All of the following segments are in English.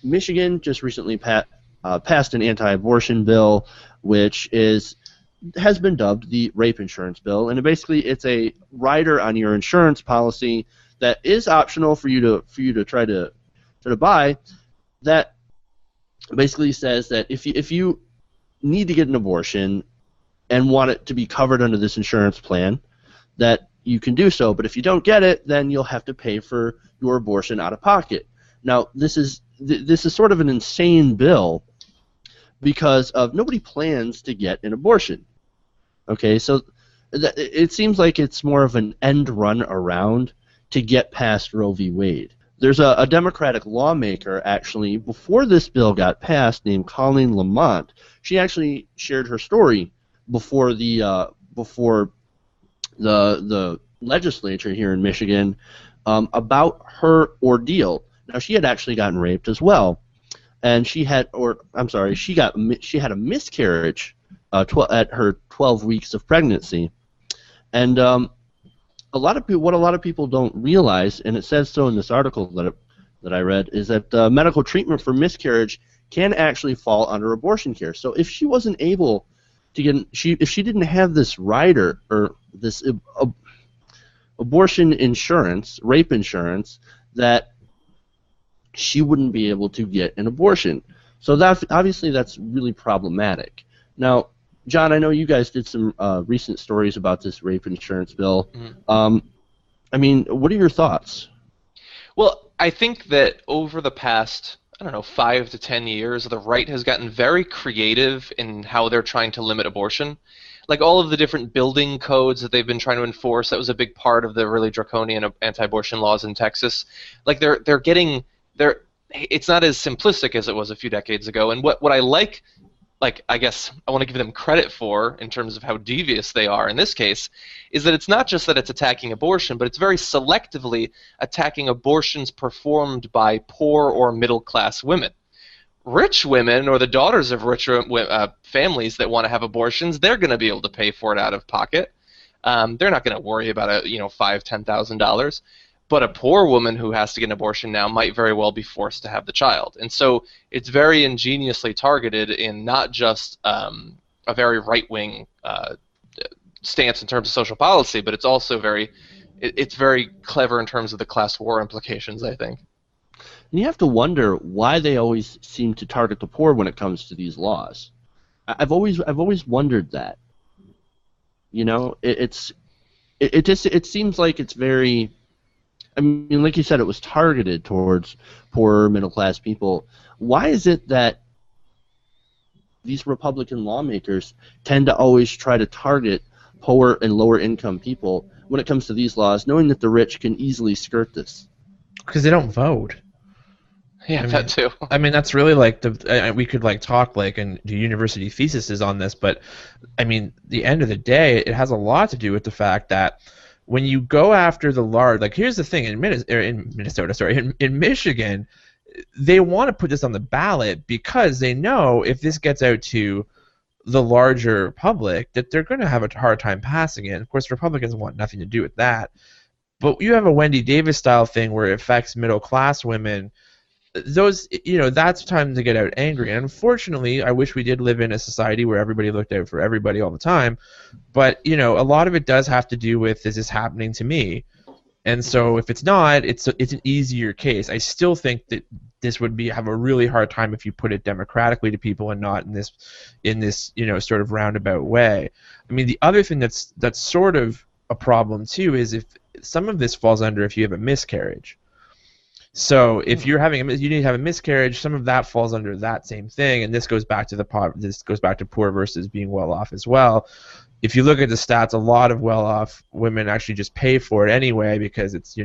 Michigan just recently passed an anti-abortion bill, which has been dubbed the rape insurance bill, and basically it's a rider on your insurance policy that is optional for you to try to buy. That basically says that if you need to get an abortion and want it to be covered under this insurance plan, that you can do so. But if you don't get it, then you'll have to pay for your abortion out of pocket. Now, this is sort of an insane bill because nobody plans to get an abortion. Okay, so it seems like it's more of an end run around to get past Roe v. Wade. There's a Democratic lawmaker, actually, before this bill got passed, named Colleen Lamont. She actually shared her story before the legislature here in Michigan about her ordeal. Now, she had actually gotten raped as well, and she had a miscarriage at her 12 weeks of pregnancy, and a lot of people don't realize, and it says so in this article that I read, is that medical treatment for miscarriage can actually fall under abortion care. So if she wasn't able to if she didn't have this rider or this abortion insurance, rape insurance, that she wouldn't be able to get an abortion. So obviously that's really problematic. Now, John, I know you guys did some recent stories about this rape insurance bill. Mm-hmm. I mean, what are your thoughts? Well, I think that over the past, 5 to 10 years, the right has gotten very creative in how they're trying to limit abortion. Like all of the different building codes that they've been trying to enforce, that was a big part of the really draconian anti-abortion laws in Texas. Like it's not as simplistic as it was a few decades ago. And what I like, I guess I want to give them credit for in terms of how devious they are in this case, is that it's not just that it's attacking abortion, but it's very selectively attacking abortions performed by poor or middle-class women. Rich women, or the daughters of rich families that want to have abortions, they're going to be able to pay for it out of pocket. They're not going to worry about $5,000-$10,000. But a poor woman who has to get an abortion now might very well be forced to have the child. And so it's very ingeniously targeted in not just a very right-wing stance in terms of social policy, but it's also very clever in terms of the class war implications, I think. And you have to wonder why they always seem to target the poor when it comes to these laws. I've always wondered that. It seems like it's very. I mean, like you said, it was targeted towards poorer middle-class people. Why is it that these Republican lawmakers tend to always try to target poor and lower-income people when it comes to these laws, knowing that the rich can easily skirt this? Because they don't vote. Yeah, that too. I mean, that's really like we could talk and do university theses on this, but I mean, the end of the day, it has a lot to do with the fact that when you go after the large, here's the thing, in Michigan, they want to put this on the ballot because they know if this gets out to the larger public that they're going to have a hard time passing it. Of course, Republicans want nothing to do with that. But you have a Wendy Davis style thing where it affects middle class women. Those, that's time to get out angry. And unfortunately, I wish we did live in a society where everybody looked out for everybody all the time. But, a lot of it does have to do with, is this happening to me? And so if it's not, it's an easier case. I still think that this would have a really hard time if you put it democratically to people and not in this sort of roundabout way. I mean, the other thing that's sort of a problem too is if some of this falls under if you have a miscarriage. So if you're you need to have a miscarriage, some of that falls under that same thing, and this goes back to poor versus being well off as well. If you look at the stats, a lot of well off women actually just pay for it anyway because it's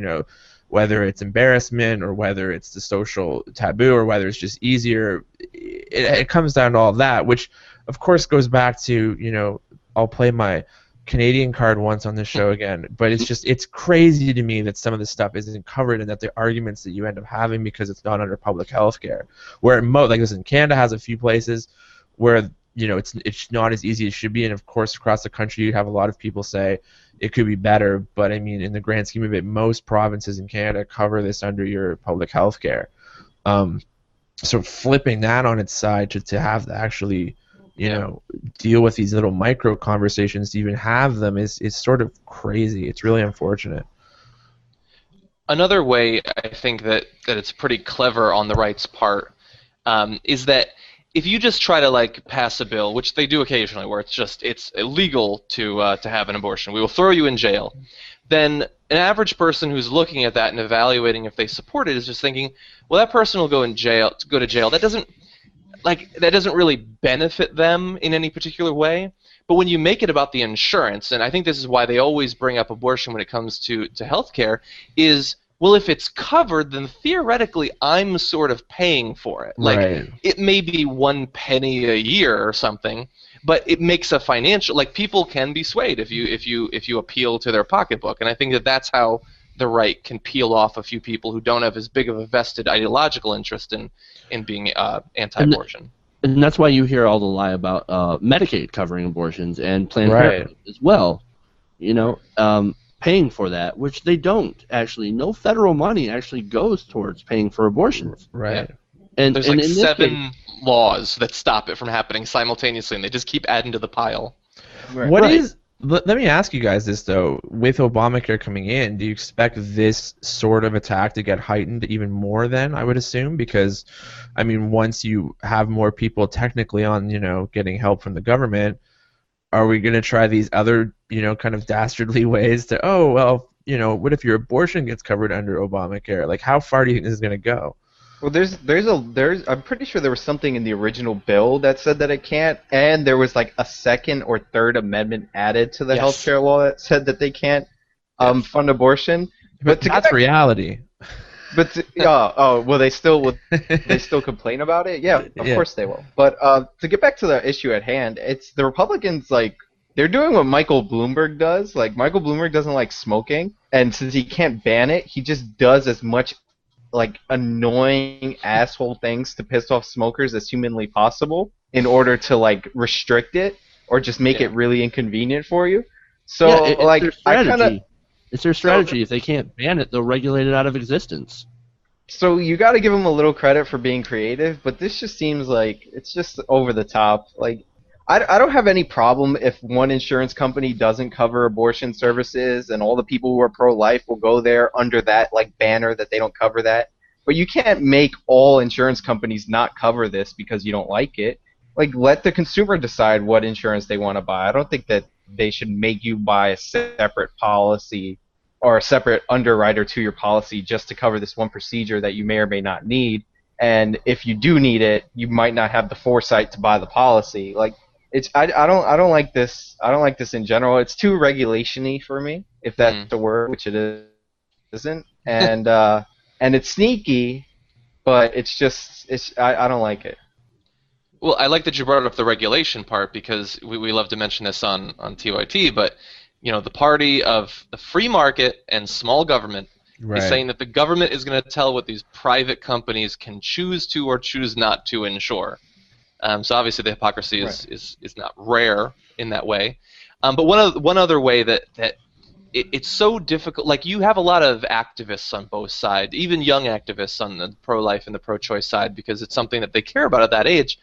whether it's embarrassment or whether it's the social taboo or whether it's just easier, it comes down to all of that, which of course goes back to I'll play my Canadian card once on this show again, but it's crazy to me that some of this stuff isn't covered and that the arguments that you end up having because it's not under public health care, where Canada has a few places where it's not as easy as it should be, and of course across the country you have a lot of people say it could be better, but I mean in the grand scheme of it, most provinces in Canada cover this under your public health care. so flipping that on its side to have to actually, you know, deal with these little micro conversations to even have them is sort of crazy. It's really unfortunate. Another way I think that it's pretty clever on the right's part is that if you just try to like pass a bill, which they do occasionally, where it's illegal to have an abortion, we will throw you in jail, then an average person who's looking at that and evaluating if they support it is just thinking, well, that person will go to jail. That doesn't really benefit them in any particular way. But when you make it about the insurance, and I think this is why they always bring up abortion when it comes to healthcare, is, well, if it's covered, then theoretically I'm sort of paying for it. Like, Right. it may be 1 penny a year or something, but it makes a financial, like, people can be swayed if you appeal to their pocketbook, and I think that that's how the right can peel off a few people who don't have as big of a vested ideological interest in being anti-abortion. And that's why you hear all the lie about Medicaid covering abortions and Planned Parenthood as well. You know, paying for that, which they don't actually. No federal money actually goes towards paying for abortions. Right. And There's and like in this 7 case, laws that stop it from happening simultaneously, and they just keep adding to the pile. Right. What Right. is? Let me ask you guys this though. With Obamacare coming in, do you expect this sort of attack to get heightened even more? Then I would assume, because, I mean, once you have more people technically on, you know, getting help from the government, are we going to try these other, you know, kind of dastardly ways to, oh well, you know, what if your abortion gets covered under Obamacare? Like, how far do you think this is going to go? Well, I'm pretty sure there was something in the original bill that said that it can't, and there was like a second or third amendment added to the Yes. healthcare law that said that they can't fund abortion. But to get that's back- reality. But will they still complain about it? Yeah, of Yeah. course they will. But to get back to the issue at hand, it's the Republicans, like, they're doing what Michael Bloomberg does. Like, Michael Bloomberg doesn't like smoking, and since he can't ban it, he just does as much like annoying asshole things to piss off smokers as humanly possible in order to like restrict it or just make it really inconvenient for you. So yeah, it's like their I strategy. kind of It's their strategy. If they can't ban it, they'll regulate it out of existence. So you got to give them a little credit for being creative, but this just seems like it's just over the top. Like, I don't have any problem if one insurance company doesn't cover abortion services and all the people who are pro-life will go there under that like banner that they don't cover that. But you can't make all insurance companies not cover this because you don't like it. Like, let the consumer decide what insurance they want to buy. I don't think that they should make you buy a separate policy or a separate underwriter to your policy just to cover this one procedure that you may or may not need. And if you do need it, you might not have the foresight to buy the policy. Like, I don't like this. I don't like this in general. It's too regulation-y for me, if that's the word, which it isn't. And and it's sneaky, but I don't like it. Well, I like that you brought up the regulation part, because we love to mention this on TYT, but you know, the party of the free market and small government Right. is saying that the government is going to tell what these private companies can choose to or choose not to insure. So obviously the hypocrisy is not rare in that way. But one other way that it's so difficult, like, you have a lot of activists on both sides, even young activists on the pro-life and the pro-choice side, because it's something that they care about at that age.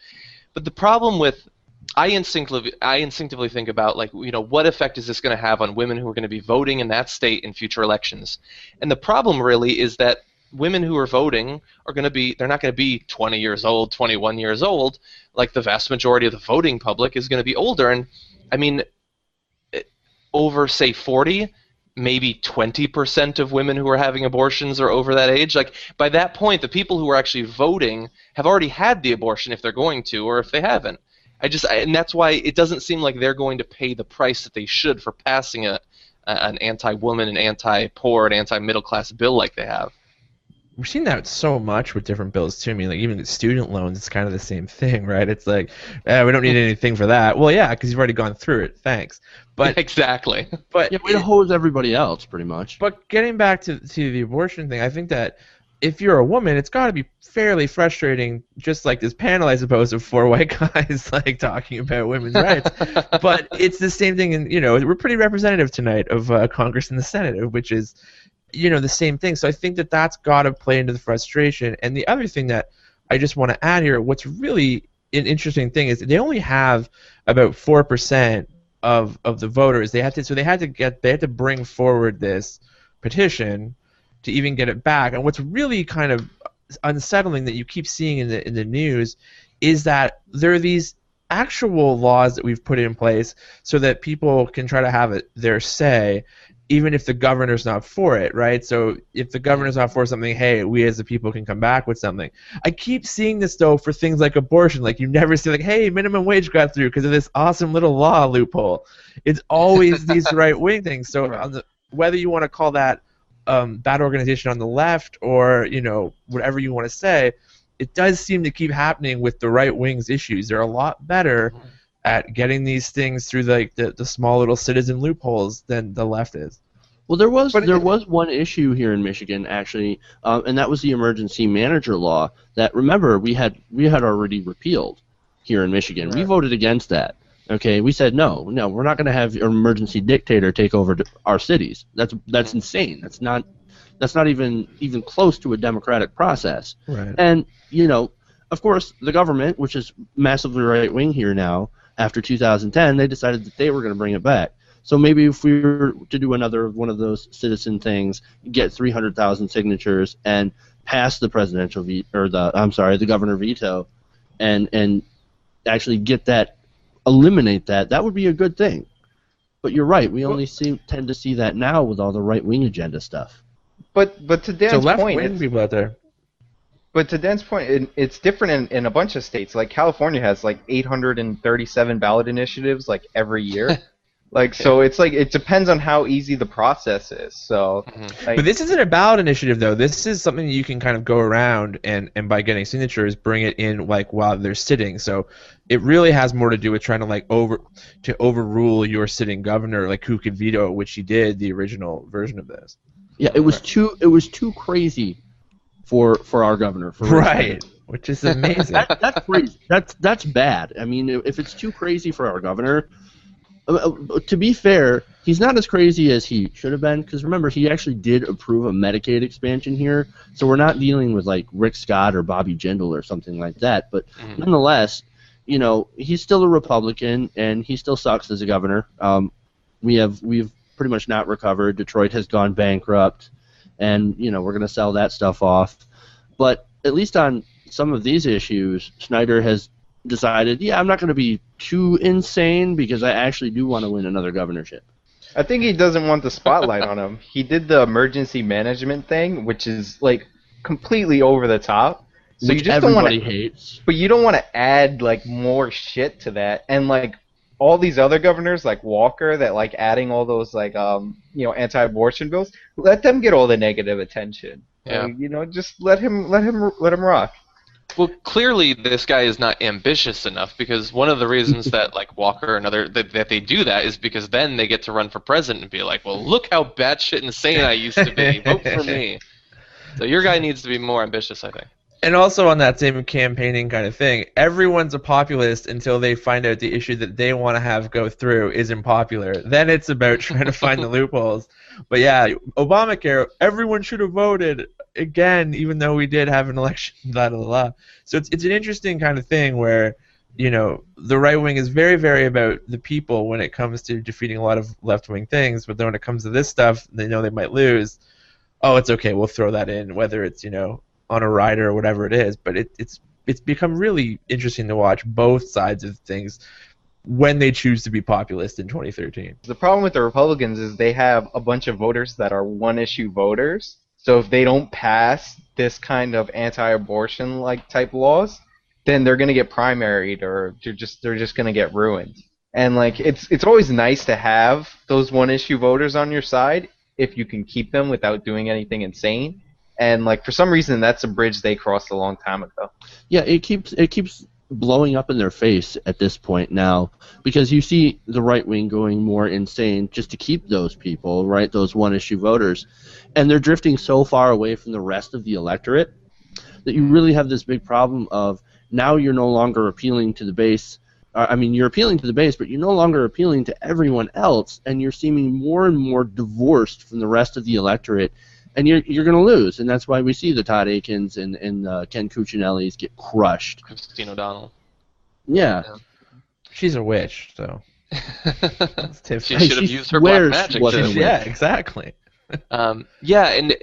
But the problem with, I instinctively think about, like, you know, what effect is this going to have on women who are going to be voting in that state in future elections? And the problem really is that women who are voting are going to be, they're not going to be 20 years old, 21 years old, like the vast majority of the voting public is going to be older. And I mean, over, say, 40, maybe 20% of women who are having abortions are over that age. Like, by that point, the people who are actually voting have already had the abortion if they're going to, or if they haven't. And that's why it doesn't seem like they're going to pay the price that they should for passing an anti-woman and anti-poor and anti-middle-class bill like they have. We're seeing that so much with different bills too. I mean, like, even with student loans, it's kind of the same thing, right? It's like, we don't need anything for that. Well, yeah, because you've already gone through it. Thanks. But exactly. But Yeah, way to hose everybody else, pretty much. But getting back to the abortion thing, I think that if you're a woman, it's got to be fairly frustrating, just like this panel, I suppose, of 4 white guys like talking about women's rights. But it's the same thing, and we're pretty representative tonight of Congress and the Senate, which is, the same thing. So I think that that's got to play into the frustration. And the other thing that I just want to add here, what's really an interesting thing is they only have about 4% of the voters. They had to bring forward this petition to even get it back. And what's really kind of unsettling that you keep seeing in the news is that there are these actual laws that we've put in place so that people can try to have their say, even if the governor's not for it, right? So if the governor's not for something, hey, we as the people can come back with something. I keep seeing this, though, for things like abortion. Like, you never see, like, hey, minimum wage got through because of this awesome little law loophole. It's always these right-wing things. So whether you want to call that bad organization on the left or, whatever you want to say, it does seem to keep happening with the right-wing's issues. They're a lot better at getting these things through the small little citizen loopholes than the left is. Well, there was one issue here in Michigan actually, and that was the emergency manager law. That, remember, we had already repealed here in Michigan. Right. We voted against that. Okay, we said no, we're not going to have an emergency dictator take over our cities. That's insane. That's not even close to a democratic process. Right. And of course, the government, which is massively right wing here now, after 2010, they decided that they were going to bring it back. So maybe if we were to do another one of those citizen things, get 300,000 signatures and pass the presidential the governor veto, and actually get that, eliminate that would be a good thing. But you're right, we only tend to see that now with all the right wing agenda stuff. But to Dan's point, left-wing people out there. But to Dan's point, it's different in a bunch of states. Like California has like 837 ballot initiatives like every year. So it's like it depends on how easy the process is. So, but this isn't a ballot initiative though. This is something that you can kind of go around and by getting signatures, bring it in like while they're sitting. So it really has more to do with trying to overrule your sitting governor, like who could veto it, which he did, the original version of this. Yeah, it was too crazy for our governor. Right, which is amazing. That's crazy. That's bad. I mean, if it's too crazy for our governor, to be fair, he's not as crazy as he should have been, because remember, he actually did approve a Medicaid expansion here, so we're not dealing with like Rick Scott or Bobby Jindal or something like that. But nonetheless, he's still a Republican, and he still sucks as a governor. We've pretty much not recovered. Detroit has gone bankrupt, and we're going to sell that stuff off. But at least on some of these issues, Snyder has decided, I'm not going to be too insane because I actually do want to win another governorship. I think he doesn't want the spotlight on him. He did the emergency management thing, which is like completely over the top. So which you just don't want to hates. But you don't want to add like more shit to that, and like all these other governors like Walker that like adding all those like anti-abortion bills, let them get all the negative attention. Yeah. Just let him rock. Well, clearly this guy is not ambitious enough, because one of the reasons that like Walker and that they do that is because then they get to run for president and be like, well, look how batshit insane I used to be. Vote for me. So your guy needs to be more ambitious, I think. And also on that same campaigning kind of thing, everyone's a populist until they find out the issue that they want to have go through isn't popular. Then it's about trying to find the loopholes. But yeah, Obamacare, everyone should have voted again, even though we did have an election, blah, blah, blah. So it's an interesting kind of thing where, the right wing is very, very about the people when it comes to defeating a lot of left-wing things, but then when it comes to this stuff, they know they might lose. Oh, it's okay, we'll throw that in, whether it's, on a rider or whatever it is. But it's become really interesting to watch both sides of things when they choose to be populist in 2013. The problem with the Republicans is they have a bunch of voters that are one-issue voters. So if they don't pass this kind of anti-abortion like type laws, then they're going to get primaried, or they're just going to get ruined. And like it's always nice to have those one-issue voters on your side if you can keep them without doing anything insane. And like for some reason, that's a bridge they crossed a long time ago. Yeah, it keeps blowing up in their face at this point now, because you see the right wing going more insane just to keep those people, right, those one-issue voters, and they're drifting so far away from the rest of the electorate that you really have this big problem of now you're no longer appealing to the base. You're appealing to the base, but you're no longer appealing to everyone else, and you're seeming more and more divorced from the rest of the electorate and you're going to lose, and that's why we see the Todd Aikens and Ken Cuccinellis get crushed. Christine O'Donnell. Yeah. She's a witch, so. She should have used her black magic. Yeah, exactly. Yeah, and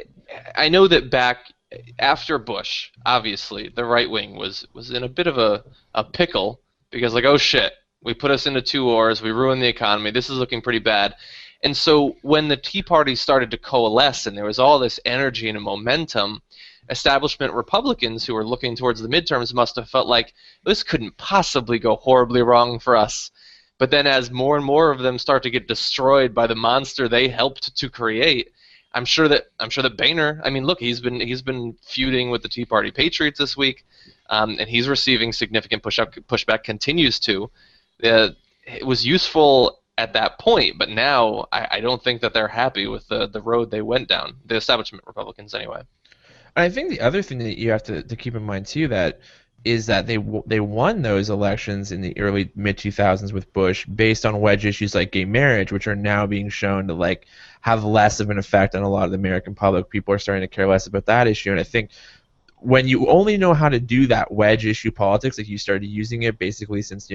I know that back after Bush, obviously, the right wing was in a bit of a pickle because, like, oh shit, we put us into 2 wars, we ruined the economy, this is looking pretty bad. And so when the Tea Party started to coalesce and there was all this energy and momentum, establishment Republicans who were looking towards the midterms must have felt like this couldn't possibly go horribly wrong for us. But then as more and more of them start to get destroyed by the monster they helped to create, I'm sure that Boehner, I mean, look, he's been feuding with the Tea Party Patriots this week, and he's receiving significant pushback, continues to. It was useful at that point, but now I don't think that they're happy with the road they went down, the establishment Republicans anyway. And I think the other thing that you have to keep in mind too is that they won those elections in the early mid-2000s with Bush based on wedge issues like gay marriage, which are now being shown to like have less of an effect on a lot of the American public. People are starting to care less about that issue, and I think when you only know how to do that wedge issue politics, like you started using it basically since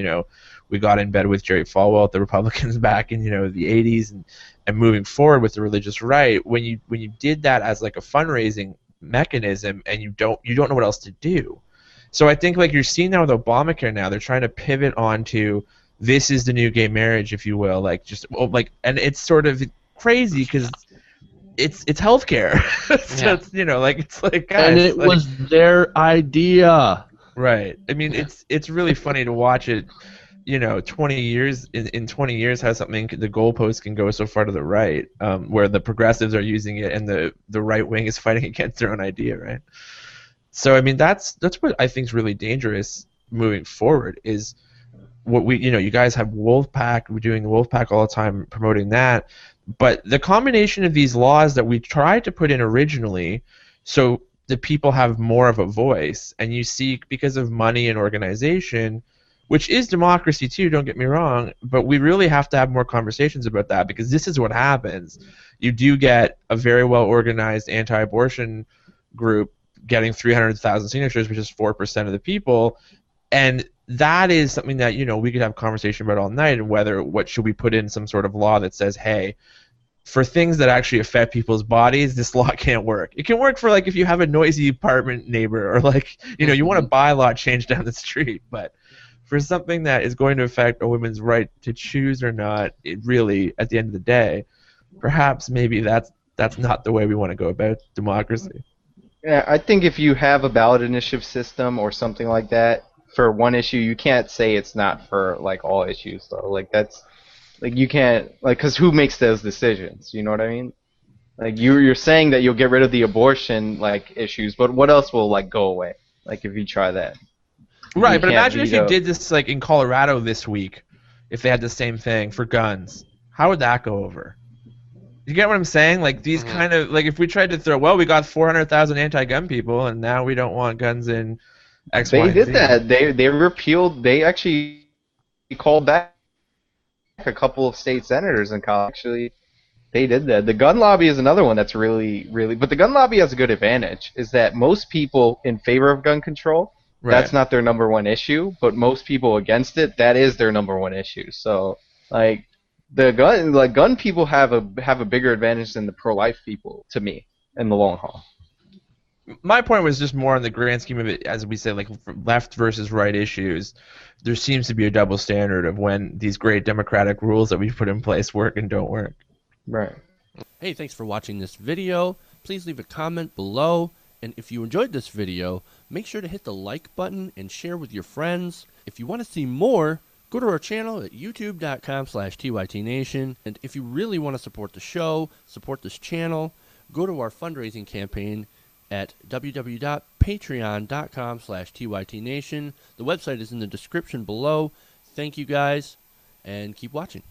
we got in bed with Jerry Falwell at the Republicans back in the 80s and moving forward with the religious right, when you did that as like a fundraising mechanism and you don't know what else to do. So I think like you're seeing that with Obamacare now, they're trying to pivot onto this is the new gay marriage, if you will, and it's sort of crazy because it's healthcare. So yeah. It's like guys, and it was their idea, right? I mean, it's really funny to watch it. 20 years in 20 years how something the goalpost can go so far to the right, where the progressives are using it and the right wing is fighting against their own idea, right? So I mean that's what I think is really dangerous moving forward is what you guys have Wolfpack, we're doing the Wolfpack all the time promoting that, but the combination of these laws that we tried to put in originally so the people have more of a voice, and you see because of money and organization, which is democracy too, don't get me wrong, but we really have to have more conversations about that because this is what happens. You do get a very well organized anti-abortion group getting 300,000 signatures, which is 4% of the people, and that is something that we could have a conversation about all night, and what should we put in some sort of law that says, hey, for things that actually affect people's bodies, this law can't work. It can work for like if you have a noisy apartment neighbor or like you want a bylaw change down the street, but for something that is going to affect a woman's right to choose or not, it really, at the end of the day, perhaps maybe that's not the way we want to go about democracy. Yeah, I think if you have a ballot initiative system or something like that for one issue, you can't say it's not for like all issues though. Like that's like you can't like because who makes those decisions? You know what I mean? Like you're saying that you'll get rid of the abortion like issues, but what else will like go away? Like if you try that. Right, but imagine if you did this like in Colorado this week, if they had the same thing for guns. How would that go over? You get what I'm saying? Like these kind of like if we tried to throw, well, we got 400,000 anti-gun people, and now we don't want guns in X, Y, and Z. They did that. They repealed. They actually called back a couple of state senators in Colorado. Actually, they did that. The gun lobby is another one that's really, really. But the gun lobby has a good advantage is that most people in favor of gun control. Right. That's not their number one issue, but most people against it, that is their number one issue. So, like, the gun people have a bigger advantage than the pro-life people, to me, in the long haul. My point was just more on the grand scheme of it, as we say, like left versus right issues. There seems to be a double standard of when these great democratic rules that we put in place work and don't work. Right. Hey, thanks for watching this video. Please leave a comment below. And if you enjoyed this video, make sure to hit the like button and share with your friends. If you want to see more, go to our channel at youtube.com/TYTNation. And if you really want to support the show, support this channel, go to our fundraising campaign at www.patreon.com/TYTNation. The website is in the description below. Thank you guys, and keep watching.